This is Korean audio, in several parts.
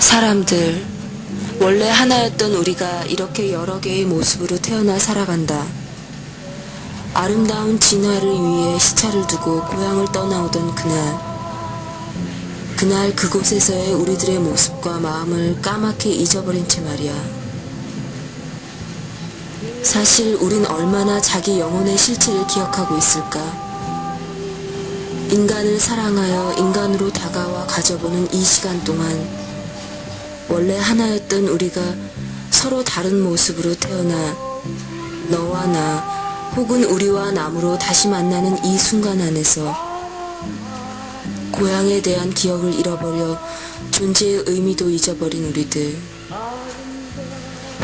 사람들, 원래 하나였던 우리가 이렇게 여러 개의 모습으로 태어나 살아간다. 아름다운 진화를 위해 시차를 두고 고향을 떠나오던 그날 그곳에서의 우리들의 모습과 마음을 까맣게 잊어버린 채 말이야. 사실 우린 얼마나 자기 영혼의 실체를 기억하고 있을까? 인간을 사랑하여 인간으로 다가와 가져보는 이 시간 동안 원래 하나였던 우리가 서로 다른 모습으로 태어나 너와 나 혹은 우리와 남으로 다시 만나는 이 순간 안에서 고향에 대한 기억을 잃어버려 존재의 의미도 잊어버린 우리들.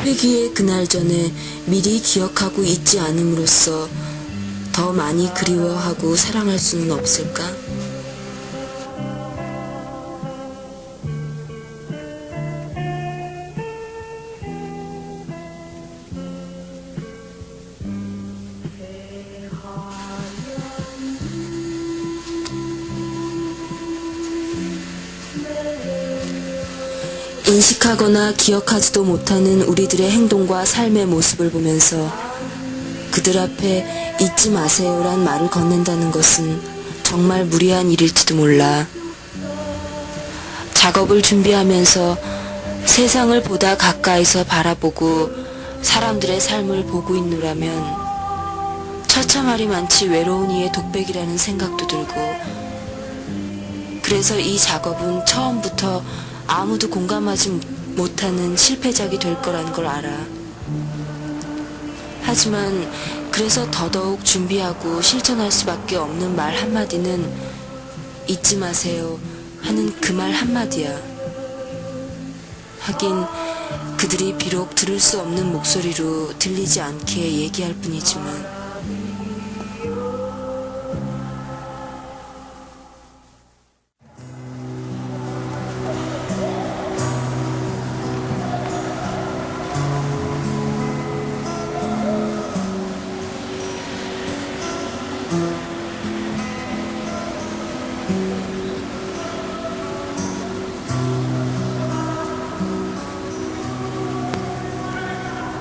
회귀의 그날 전에 미리 기억하고 잊지 않음으로써 더 많이 그리워하고 사랑할 수는 없을까? 인식하거나 기억하지도 못하는 우리들의 행동과 삶의 모습을 보면서 그들 앞에 잊지 마세요란 말을 건넨다는 것은 정말 무리한 일일지도 몰라. 작업을 준비하면서 세상을 보다 가까이서 바라보고 사람들의 삶을 보고 있노라면 처참하리 많지 외로운 이의 독백이라는 생각도 들고, 그래서 이 작업은 처음부터 아무도 공감하지 못하는 실패작이 될 거라는 걸 알아. 하지만 그래서 더더욱 준비하고 실천할 수밖에 없는 말 한마디는 잊지 마세요 하는 그 말 한마디야. 하긴 그들이 비록 들을 수 없는 목소리로 들리지 않게 얘기할 뿐이지만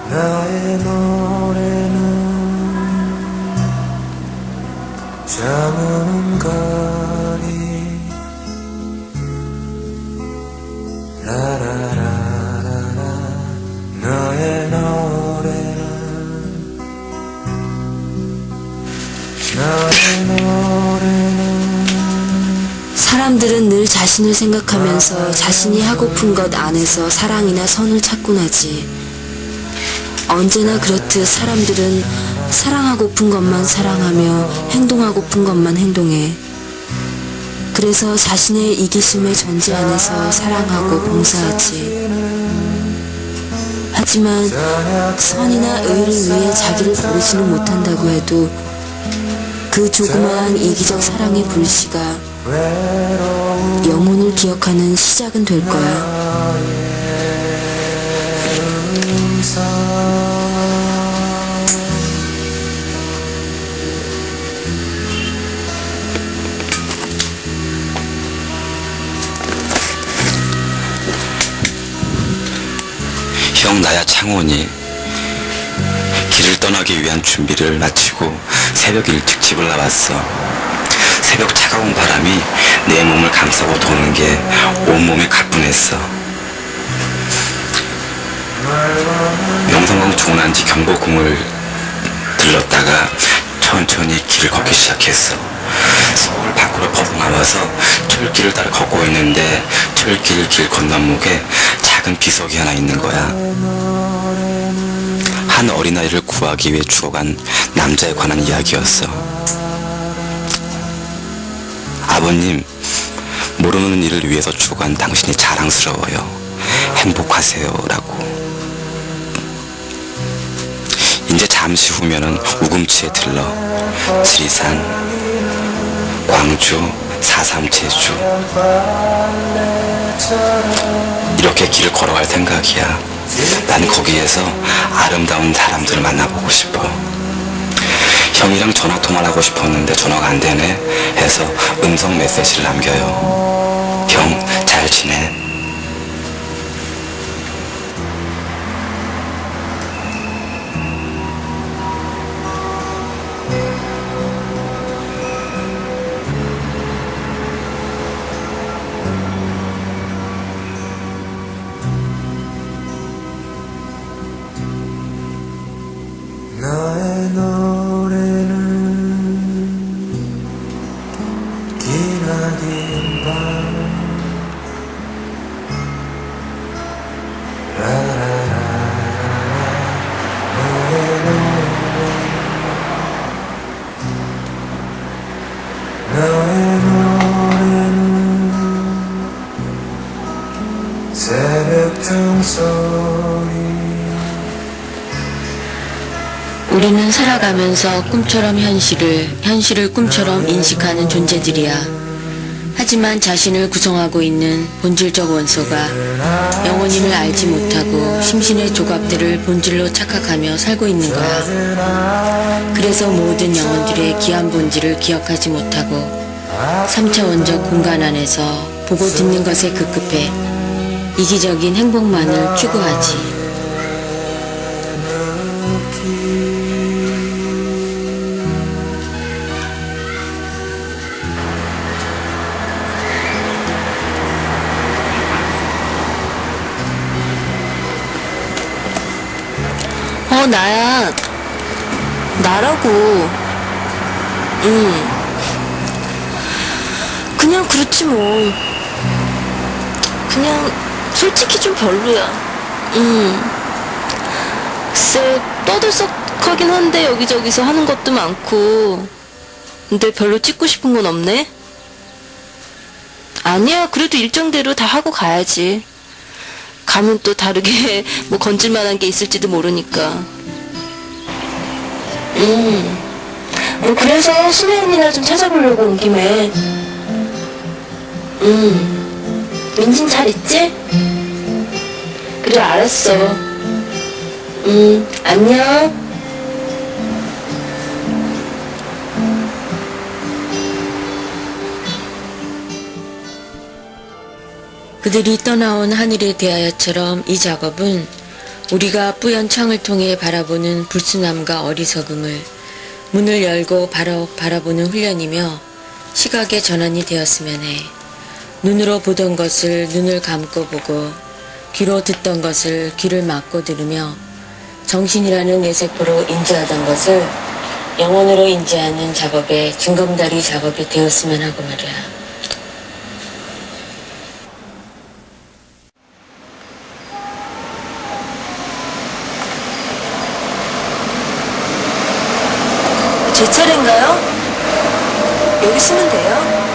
나의 노래는 잠은 거리 라라라라라. 나의 노래는 사람들은 늘 자신의 자신을 생각하면서 자신이 하고픈 것 안에서 사랑이나 선을 찾곤 하지. 언제나 그렇듯 사람들은 사랑하고픈 것만 사랑하며 행동하고픈 것만 행동해. 그래서 자신의 이기심의 존재 안에서 사랑하고 봉사하지. 하지만 선이나 의를 위해 자기를 버리지는 못한다고 해도 그 조그마한 이기적 사랑의 불씨가 영혼을 기억하는 시작은 될 거야. 형 나야 창원이 길을 떠나기 위한 준비를 마치고 새벽 일찍 집을 나왔어. 새벽 차가운 바람이 내 몸을 감싸고 도는 게 온몸이 가뿐했어. 명성황 중원한지 경복궁을 들렀다가 천천히 길을 걷기 시작했어. 서울 밖으로 벗어나와서 철길을 따라 걷고 있는데 철길 길 건너목에 작은 비석이 하나 있는 거야. 한 어린아이를 구하기 위해 죽어간 남자에 관한 이야기였어. 아버님, 모르는 일을 위해서 죽어간 당신이 자랑스러워요. 행복하세요. 라고. 이제 잠시 후면은 우금치에 들러 지리산, 광주, 4.3 제주 이렇게 길을 걸어갈 생각이야. 난 거기에서 아름다운 사람들을 만나보고 싶어. 형이랑 전화통화를 하고 싶었는데 전화가 안 되네 해서 음성 메시지를 남겨요. 형, 잘 지내? 나의 노래는 기나긴 밤 나의 노래는 새벽 종소리 우리는 살아가면서 꿈처럼 현실을 꿈처럼 인식하는 존재들이야. 하지만 자신을 구성하고 있는 본질적 원소가 영원임을 알지 못하고 심신의 조각들을 본질로 착각하며 살고 있는 거야. 그래서 모든 영혼들의 귀한 본질을 기억하지 못하고 3차원적 공간 안에서 보고 듣는 것에 급급해 이기적인 행복만을 추구하지. 나야. 나라고. 그냥 그렇지 뭐. 그냥 솔직히 좀 별로야. 글쎄 떠들썩하긴 한데 여기저기서 하는 것도 많고. 근데 별로 찍고 싶은 건 없네. 아니야, 그래도 일정대로 다 하고 가야지. 가면 또 다르게 뭐 건질만한 게 있을지도 모르니까. 그래서 수면이나 좀 찾아보려고 온 김에. 민진 잘 있지? 그래, 알았어. 안녕. 그들이 떠나온 하늘에 대하여처럼 이 작업은 우리가 뿌연 창을 통해 바라보는 불순함과 어리석음을 문을 열고 바라보는 훈련이며 시각의 전환이 되었으면 해. 눈으로 보던 것을 눈을 감고 보고 귀로 듣던 것을 귀를 막고 들으며 정신이라는 뇌세포로 인지하던 것을 영혼으로 인지하는 작업의 중검다리 작업이 되었으면 하고 말이야. 제 차례인가요? 여기 쓰면 돼요?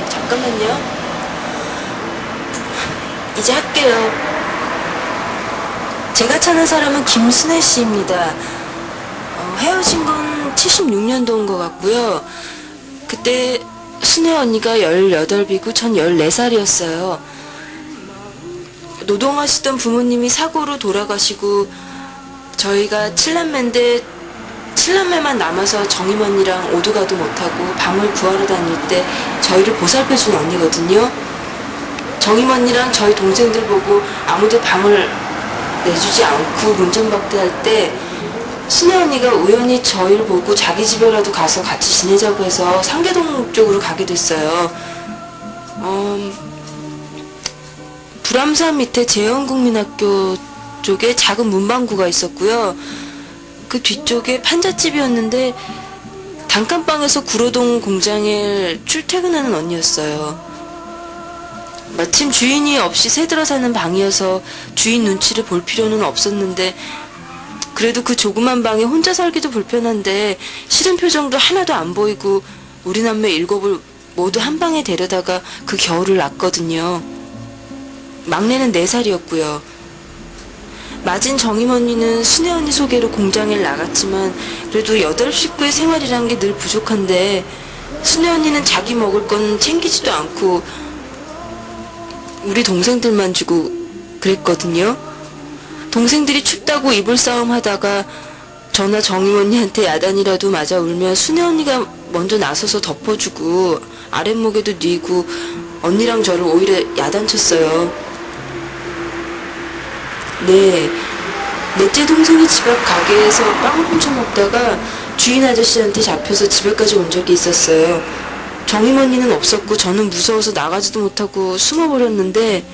잠깐만요. 이제 할게요. 제가 찾는 사람은 김순애 씨입니다. 헤어진 건 76년도인 것 같고요. 그때 순애 언니가 18이고 전 14살이었어요. 노동하시던 부모님이 사고로 돌아가시고 저희가 7남매인데 7남매만 남아서 정임 언니랑 오도가도 못하고 방을 구하러 다닐 때 저희를 보살펴준 언니거든요. 정임 언니랑 저희 동생들 보고 아무도 방을 내주지 않고 문전박대할 때 순애 언니가 우연히 저희를 보고 자기 집에라도 가서 같이 지내자고 해서 상계동 쪽으로 가게 됐어요. 불암산 밑에 재영국민학교 쪽에 작은 문방구가 있었고요. 그 뒤쪽에 판잣집이었는데 단칸방에서 구로동 공장에 출퇴근하는 언니였어요. 마침 주인이 없이 새들어 사는 방이어서 주인 눈치를 볼 필요는 없었는데 그래도 그 조그만 방에 혼자 살기도 불편한데 싫은 표정도 하나도 안 보이고 우리 남매 7을 모두 한 방에 데려다가 그 겨울을 났거든요. 막내는 4살이었고요. 맞은 정임 언니는 순애 언니 소개로 공장에 나갔지만 그래도 8 식구의 생활이란 게 늘 부족한데 순애 언니는 자기 먹을 건 챙기지도 않고 우리 동생들만 주고 그랬거든요. 동생들이 춥다고 이불 싸움 하다가 저나 정임 언니한테 야단이라도 맞아 울면 순애 언니가 먼저 나서서 덮어주고 아랫목에도 뉘고 언니랑 저를 오히려 야단쳤어요. 네, 넷째 동생이 집 앞 가게에서 빵을 훔쳐 먹다가 주인 아저씨한테 잡혀서 집에까지 온 적이 있었어요. 정임 언니는 없었고 저는 무서워서 나가지도 못하고 숨어버렸는데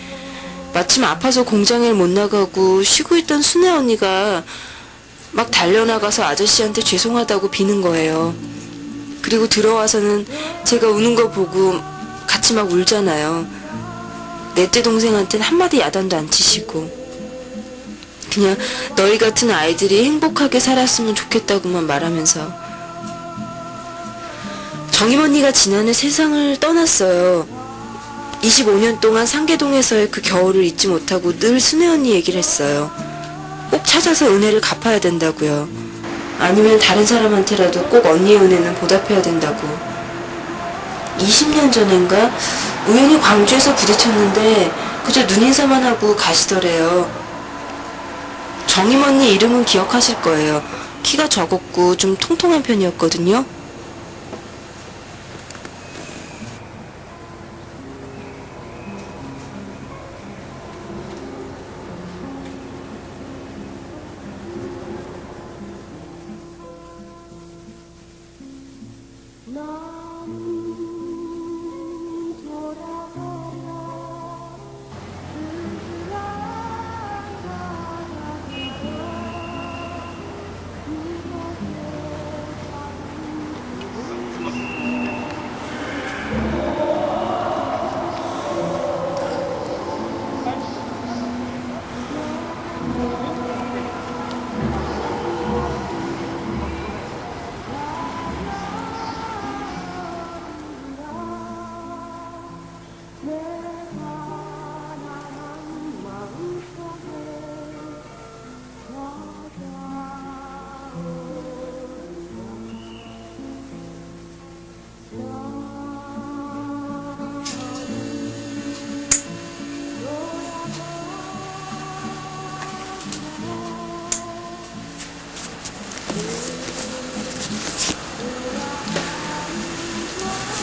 마침 아파서 공장에 못 나가고 쉬고 있던 순애 언니가 막 달려나가서 아저씨한테 죄송하다고 비는 거예요. 그리고 들어와서는 제가 우는 거 보고 같이 막 울잖아요. 넷째 동생한테는 한마디 야단도 안 치시고 그냥 너희 같은 아이들이 행복하게 살았으면 좋겠다고만 말하면서 정임 언니가 지난해 세상을 떠났어요. 25년 동안 상계동에서의 그 겨울을 잊지 못하고 늘 순애 언니 얘기를 했어요. 꼭 찾아서 은혜를 갚아야 된다고요. 아니면 다른 사람한테라도 꼭 언니의 은혜는 보답해야 된다고. 20년 전인가 우연히 광주에서 부딪혔는데 그저 눈인사만 하고 가시더래요. 정임 언니 이름은 기억하실 거예요. 키가 적었고 좀 통통한 편이었거든요.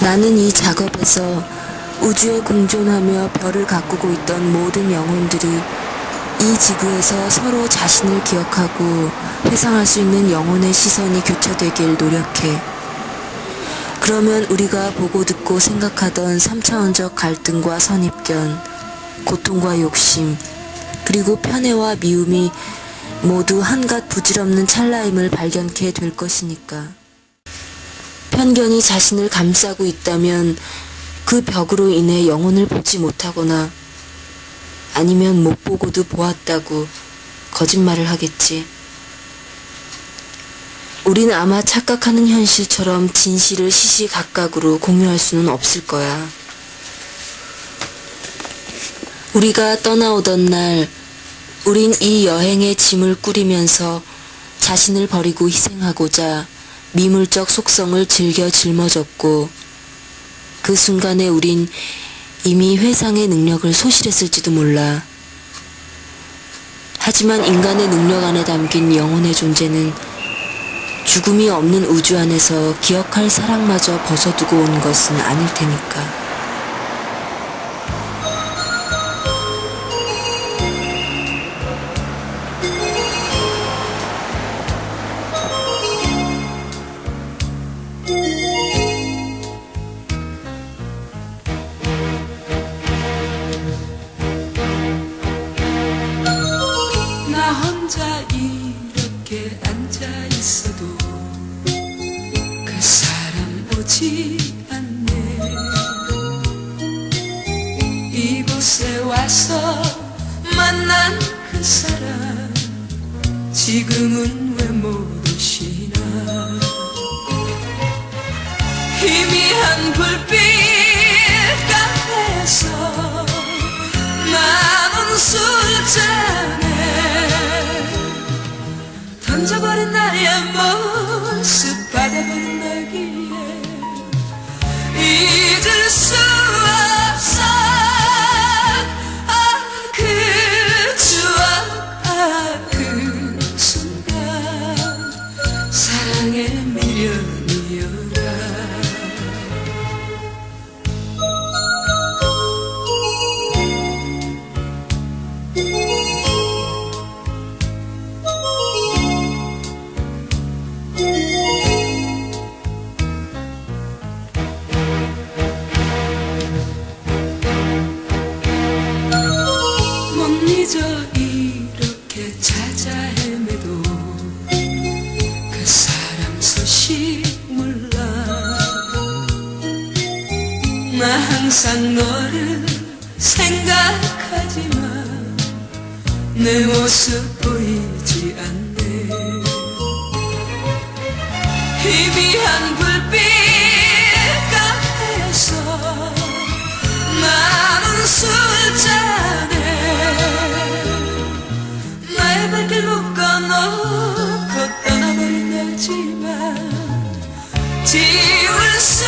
나는 이 작업에서 우주에 공존하며 별을 가꾸고 있던 모든 영혼들이 이 지구에서 서로 자신을 기억하고 회상할 수 있는 영혼의 시선이 교차되길 노력해. 그러면 우리가 보고 듣고 생각하던 3차원적 갈등과 선입견, 고통과 욕심, 그리고 편애와 미움이 모두 한갓 부질없는 찰나임을 발견케 될 것이니까. 편견이 자신을 감싸고 있다면 그 벽으로 인해 영혼을 보지 못하거나 아니면 못 보고도 보았다고 거짓말을 하겠지. 우린 아마 착각하는 현실처럼 진실을 시시각각으로 공유할 수는 없을 거야. 우리가 떠나오던 날, 우린 이 여행의 짐을 꾸리면서 자신을 버리고 희생하고자 미물적 속성을 즐겨 짊어졌고, 그 순간에 우린 이미 회상의 능력을 소실했을지도 몰라. 하지만 인간의 능력 안에 담긴 영혼의 존재는 죽음이 없는 우주 안에서 기억할 사랑마저 벗어두고 온 것은 아닐 테니까. 나 혼자 이렇게 앉아 있어도 그 사람 오지 않네. 이곳에 와서 만난 그 사람 지금은 왜 못 오시나. 희미한 불빛 가에서 나는 술잔에 던져버린 나의 모습 받아버린 나기에 잊을 수 없어. 그 추억, 그 순간 사랑의 미련이여라. 못 잊어 이렇게 찾아 헤매도 그 사람 소식 몰라. 나 항상 너를 생각하지만 내 모습 보이지 않네. 희미한 불빛 가에서 나는 술잔에 나의 발길 묶어놓고 떠나버린 나지만 지울 수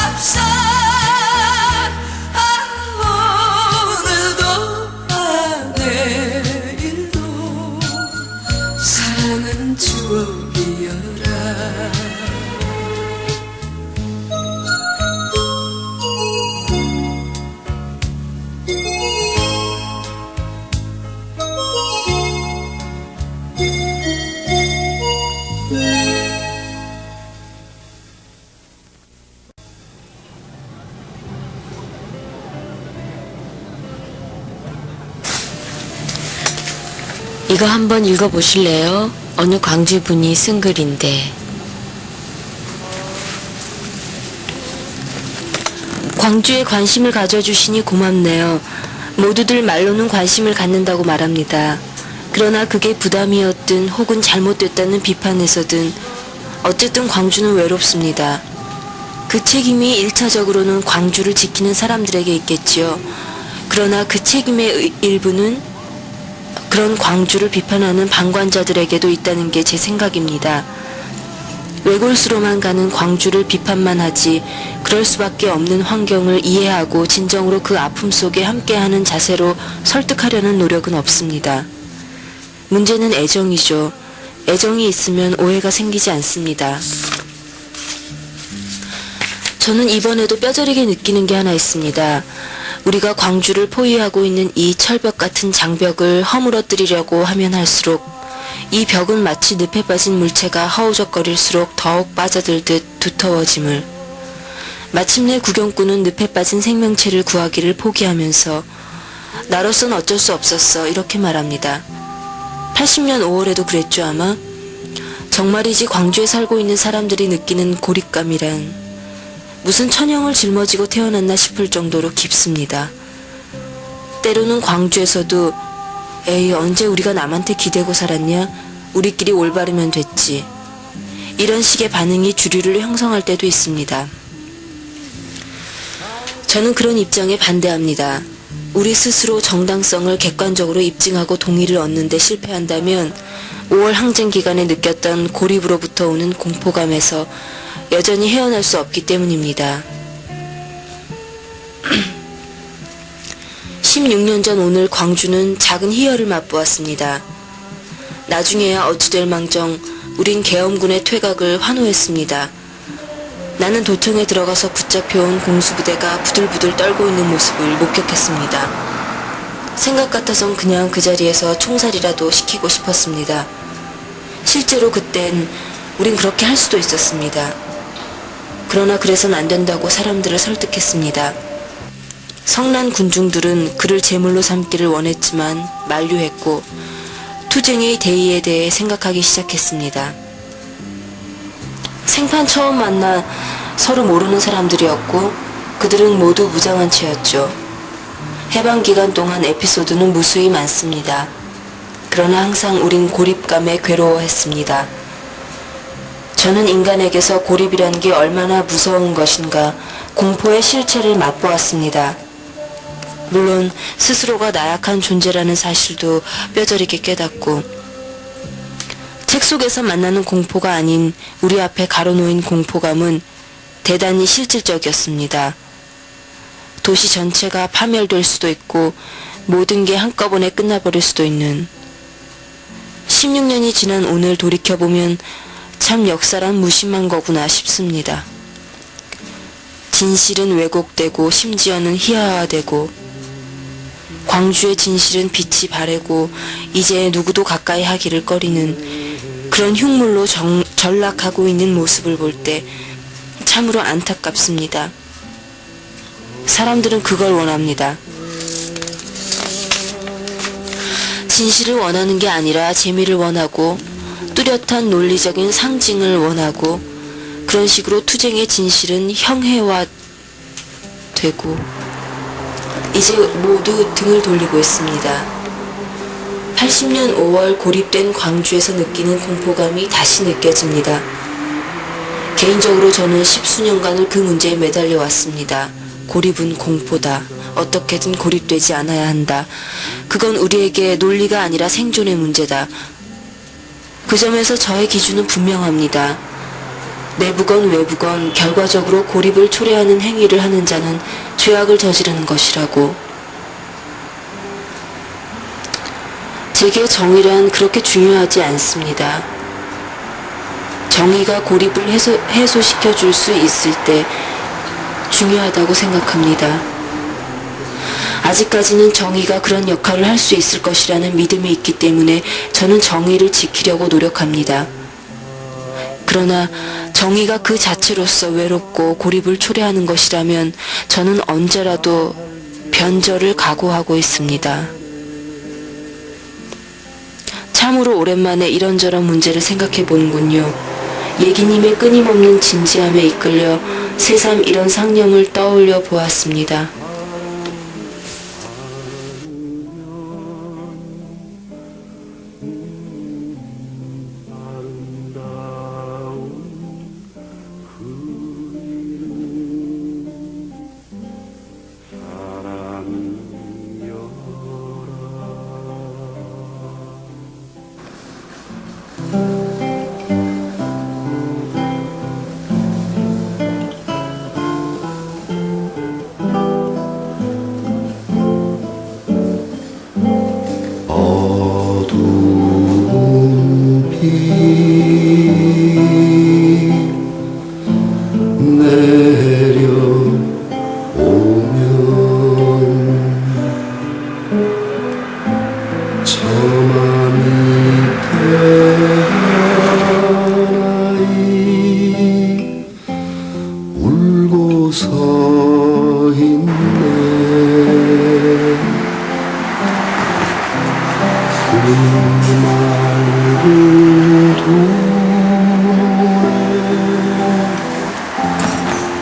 없어. 오늘도 내일도 사랑은 추억이여라. 이거 한번 읽어보실래요? 어느 광주분이 쓴 글인데. 광주에 관심을 가져주시니 고맙네요. 모두들 말로는 관심을 갖는다고 말합니다. 그러나 그게 부담이었든 혹은 잘못됐다는 비판에서든 어쨌든 광주는 외롭습니다. 그 책임이 1차적으로는 광주를 지키는 사람들에게 있겠지요. 그러나 그 책임의 일부는 그런 광주를 비판하는 방관자들에게도 있다는 게 제 생각입니다. 외골수로만 가는 광주를 비판만 하지 그럴 수밖에 없는 환경을 이해하고 진정으로 그 아픔 속에 함께하는 자세로 설득하려는 노력은 없습니다. 문제는 애정이죠. 애정이 있으면 오해가 생기지 않습니다. 저는 이번에도 뼈저리게 느끼는 게 하나 있습니다. 우리가 광주를 포위하고 있는 이 철벽 같은 장벽을 허물어뜨리려고 하면 할수록 이 벽은 마치 늪에 빠진 물체가 허우적거릴수록 더욱 빠져들듯 두터워짐을, 마침내 구경꾼은 늪에 빠진 생명체를 구하기를 포기하면서 나로선 어쩔 수 없었어 이렇게 말합니다. 80년 5월에도 그랬죠 아마. 정말이지 광주에 살고 있는 사람들이 느끼는 고립감이란 무슨 천형을 짊어지고 태어났나 싶을 정도로 깊습니다. 때로는 광주에서도 에이 언제 우리가 남한테 기대고 살았냐? 우리끼리 올바르면 됐지. 이런 식의 반응이 주류를 형성할 때도 있습니다. 저는 그런 입장에 반대합니다. 우리 스스로 정당성을 객관적으로 입증하고 동의를 얻는 데 실패한다면 5월 항쟁 기간에 느꼈던 고립으로부터 오는 공포감에서 여전히 헤어날 수 없기 때문입니다. 16년 전 오늘 광주는 작은 희열을 맛보았습니다. 나중에야 어찌될 망정 우린 계엄군의 퇴각을 환호했습니다. 나는 도청에 들어가서 붙잡혀온 공수부대가 부들부들 떨고 있는 모습을 목격했습니다. 생각 같아선 그냥 그 자리에서 총살이라도 시키고 싶었습니다. 실제로 그땐 우린 그렇게 할 수도 있었습니다. 그러나 그래선 안 된다고 사람들을 설득했습니다. 성난 군중들은 그를 제물로 삼기를 원했지만 만류했고 투쟁의 대의에 대해 생각하기 시작했습니다. 생판 처음 만나 서로 모르는 사람들이었고 그들은 모두 무장한 채였죠. 해방 기간 동안 에피소드는 무수히 많습니다. 그러나 항상 우린 고립감에 괴로워했습니다. 저는 인간에게서 고립이란 게 얼마나 무서운 것인가 공포의 실체를 맛보았습니다. 물론 스스로가 나약한 존재라는 사실도 뼈저리게 깨닫고 책 속에서 만나는 공포가 아닌 우리 앞에 가로놓인 공포감은 대단히 실질적이었습니다. 도시 전체가 파멸될 수도 있고 모든 게 한꺼번에 끝나버릴 수도 있는 16년이 지난 오늘 돌이켜보면 참 역사란 무심한 거구나 싶습니다. 진실은 왜곡되고 심지어는 희화화되고 광주의 진실은 빛이 바래고 이제 누구도 가까이 하기를 꺼리는 그런 흉물로 전락하고 있는 모습을 볼 때 참으로 안타깝습니다. 사람들은 그걸 원합니다. 진실을 원하는 게 아니라 재미를 원하고 뚜렷한 논리적인 상징을 원하고 그런 식으로 투쟁의 진실은 형해화되고 이제 모두 등을 돌리고 있습니다. 80년 5월 고립된 광주에서 느끼는 공포감이 다시 느껴집니다. 개인적으로 저는 10수년간을 그 문제에 매달려 왔습니다. 고립은 공포다. 어떻게든 고립되지 않아야 한다. 그건 우리에게 논리가 아니라 생존의 문제다. 그 점에서 저의 기준은 분명합니다. 내부건 외부건 결과적으로 고립을 초래하는 행위를 하는 자는 죄악을 저지르는 것이라고. 제게 정의란 그렇게 중요하지 않습니다. 정의가 고립을 해소시켜 줄 수 있을 때 중요하다고 생각합니다. 아직까지는 정의가 그런 역할을 할 수 있을 것이라는 믿음이 있기 때문에 저는 정의를 지키려고 노력합니다. 그러나 정의가 그 자체로서 외롭고 고립을 초래하는 것이라면 저는 언제라도 변절을 각오하고 있습니다. 참으로 오랜만에 이런저런 문제를 생각해 보는군요. 예기님의 끊임없는 진지함에 이끌려 새삼 이런 상념을 떠올려 보았습니다. 어두운 비 내려오면 저마 밑에 하나이 울고 서 있네. 그 말을 도에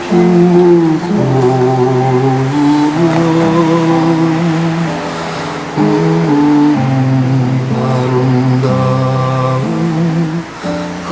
빗물 고이면 아름다운 그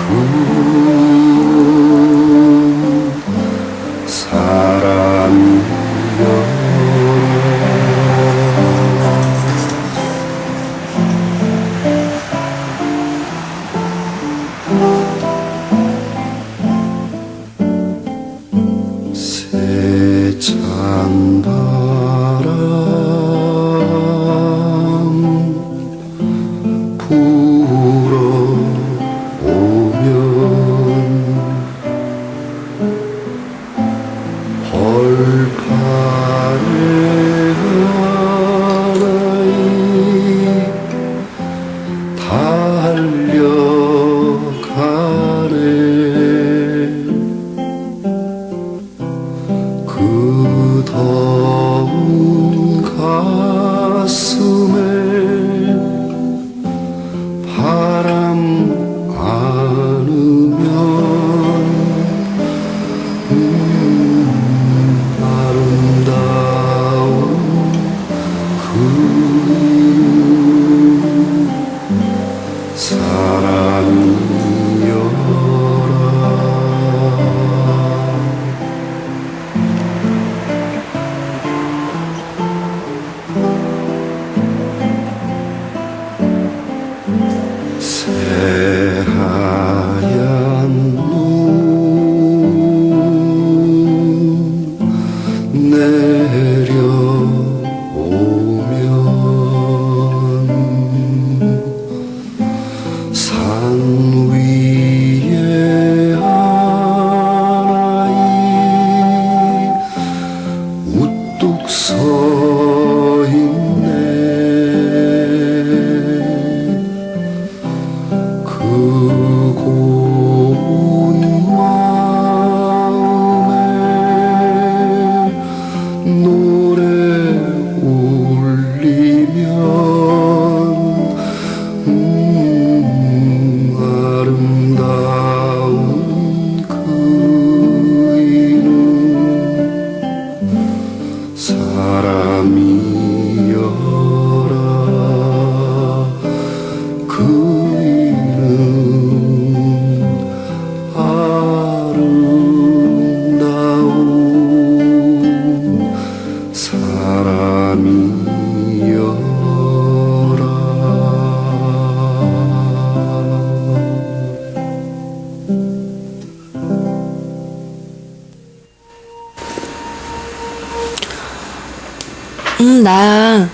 나야.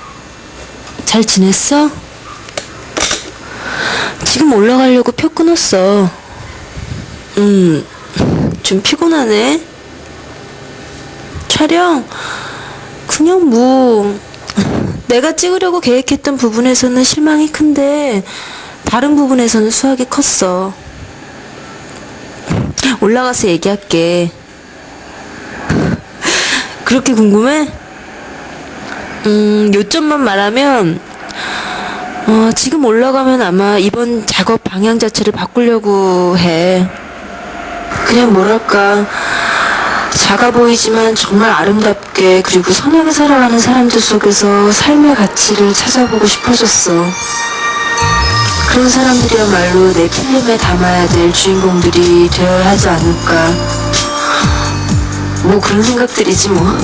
잘 지냈어? 지금 올라가려고 표 끊었어. 좀 피곤하네. 촬영? 그냥 뭐 내가 찍으려고 계획했던 부분에서는 실망이 큰데 다른 부분에서는 수확이 컸어. 올라가서 얘기할게. 그렇게 궁금해? 요점만 말하면 지금 올라가면 아마 이번 작업 방향 자체를 바꾸려고 해. 그냥 뭐랄까, 작아 보이지만 정말 아름답게 그리고 선하게 살아가는 사람들 속에서 삶의 가치를 찾아보고 싶어졌어. 그런 사람들이야말로 내 필름에 담아야 될 주인공들이 되어야 하지 않을까. 뭐 그런 생각들이지 뭐.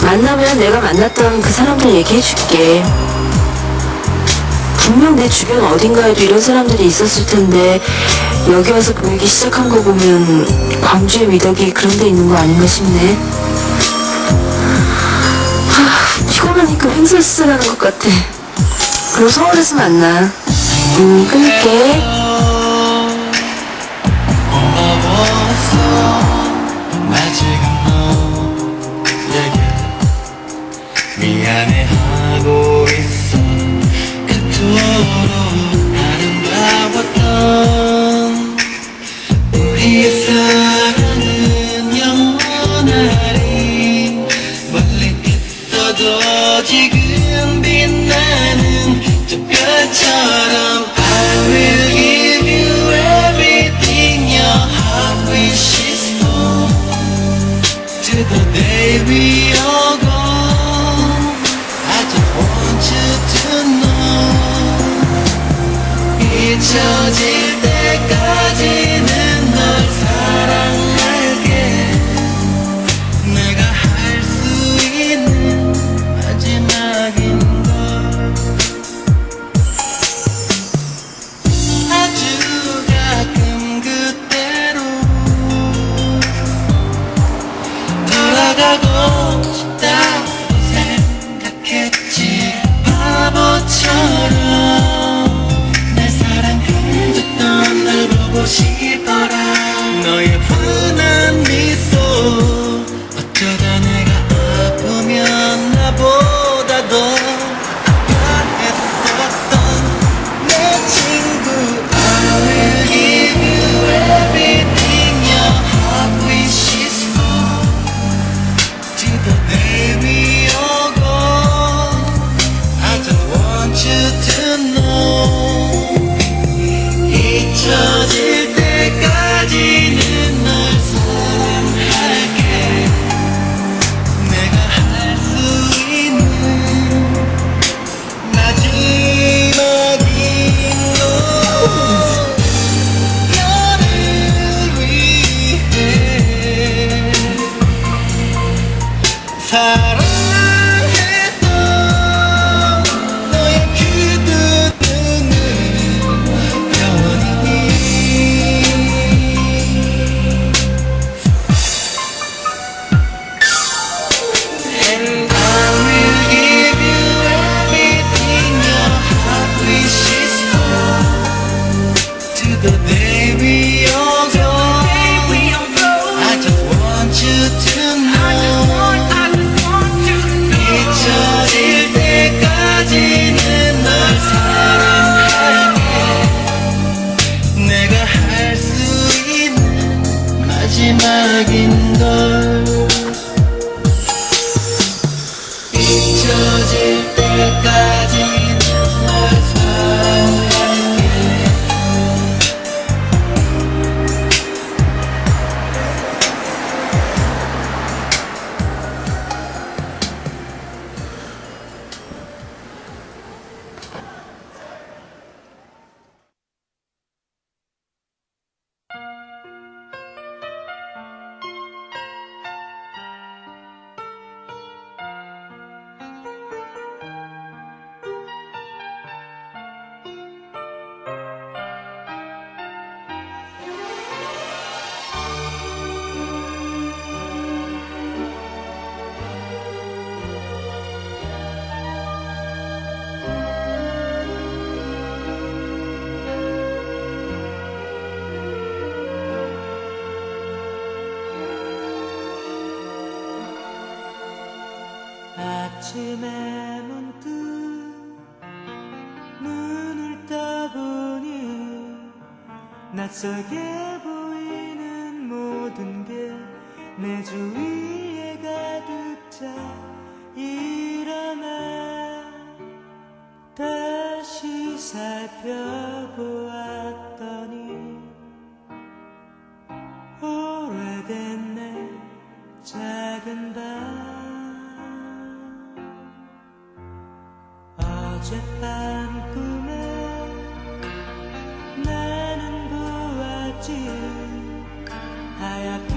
만나면 내가 만났던 그 사람들 얘기해줄게. 분명 내 주변 어딘가에도 이런 사람들이 있었을 텐데 여기 와서 보이기 시작한 거 보면 광주의 미덕이 그런 데 있는 거 아닌가 싶네. 피곤하니까 횡설수설하는 것 같아. 그럼 서울에서 만나. 끊을게. 나 지금 너에게 미안해하고 있어. 그토록 아름다웠던 우리의 사랑은 영원하리. 멀리 있어도 지금 빛나는 저 별처럼 I will give you everything your heart wishes for till the day we all go. I just want you to know 잊혀질 때까지는 널 사랑할게. 내가 할 수 있는 마지막인 걸. 아주 가끔 그때로 돌아가고 싶다고 생각했지. 바보처럼 날 사랑한 적도 아침에 문득 눈을 떠보니 낯설게 보이는 모든 게 내 주위에 가득 차 일어나 다시 살펴보았더니 오래된 내 작은 방 어젯밤 꿈에 나는 보았지 하얗게